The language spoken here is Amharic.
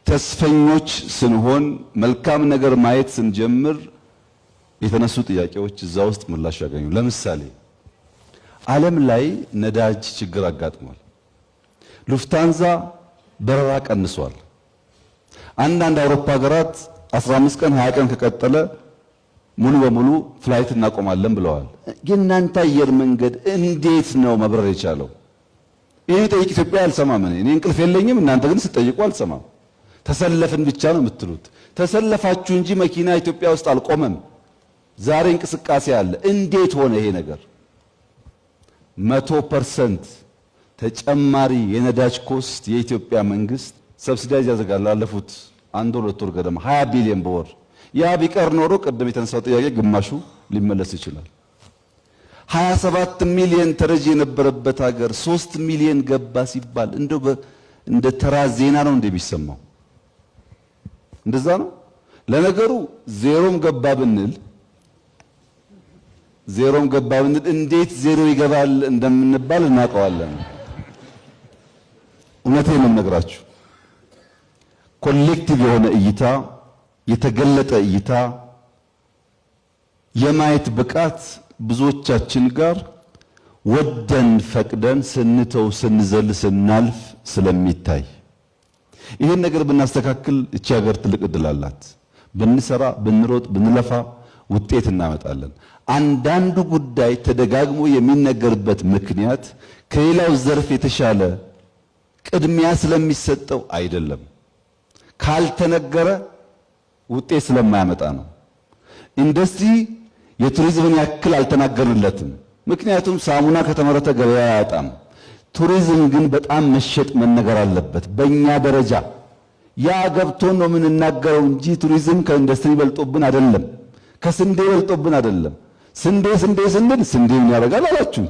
ተስፈኞች ስንሆን መልካም ነገር ማየት ስንጀምር የተነሱ ጥያቄዎች እዛ ውስጥ ምላሽ ያገኙ። ለምሳሌ ዓለም ላይ ነዳጅ ችግር አጋጥሟል። ሉፍታንዛ በረራ ቀንሷል። አንዳንድ አውሮፓ ሀገራት 15 ቀን 20 ቀን ከቀጠለ ሙሉ በሙሉ ፍላይት እናቆማለን ብለዋል። የእናንተ አየር መንገድ እንዴት ነው መብረር የቻለው? ይሄ ጠይቅ ኢትዮጵያ አልሰማም። እኔ እንቅልፍ የለኝም፣ እናንተ ግን ስትጠይቁ አልሰማም። ተሰለፍን ብቻ ነው የምትሉት። ተሰለፋችሁ እንጂ መኪና ኢትዮጵያ ውስጥ አልቆመም። ዛሬ እንቅስቃሴ አለ። እንዴት ሆነ ይሄ ነገር? 100% ተጨማሪ የነዳጅ ኮስት የኢትዮጵያ መንግስት ሰብሲዳይዝ ያዘጋል። ላለፉት 1-2 ወር ገደማ 20 ቢሊዮን በወር። ያ ቢቀር ኖሮ ቅድም የተነሳው ጥያቄ ግማሹ ሊመለስ ይችላል። 27 ሚሊዮን ተረጂ የነበረበት ሀገር 3 ሚሊዮን ገባ ሲባል እንደው እንደ ተራ ዜና ነው እንደሚሰማው። እንደዛ ነው። ለነገሩ ዜሮም ገባ ብንል እንዴት ዜሮ ይገባል እንደምንባል እናውቀዋለን። እውነቴን ነው የምነግራችሁ። ኮሌክቲቭ የሆነ እይታ፣ የተገለጠ እይታ የማየት ብቃት ብዙዎቻችን ጋር ወደን ፈቅደን ስንተው ስንዘል ስናልፍ ስለሚታይ ይሄን ነገር ብናስተካክል እቺ ሀገር ትልቅ እድል አላት። ብንሰራ፣ ብንሮጥ፣ ብንለፋ ውጤት እናመጣለን። አንዳንዱ ጉዳይ ተደጋግሞ የሚነገርበት ምክንያት ከሌላው ዘርፍ የተሻለ ቅድሚያ ስለሚሰጠው አይደለም፣ ካልተነገረ ውጤት ስለማያመጣ ነው። ኢንዱስትሪ የቱሪዝምን ያክል አልተናገርለትም። ምክንያቱም ሳሙና ከተመረተ ገበያ አያጣም። ቱሪዝም ግን በጣም መሸጥ መነገር አለበት። በእኛ ደረጃ ያ ገብቶን ነው የምንናገረው እንጂ ቱሪዝም ከኢንዱስትሪ በልጦብን አይደለም፣ ከስንዴ በልጦብን አይደለም። ስንዴ ስንዴ ስንል ስንዴ ምን ያደርጋል አላችሁ?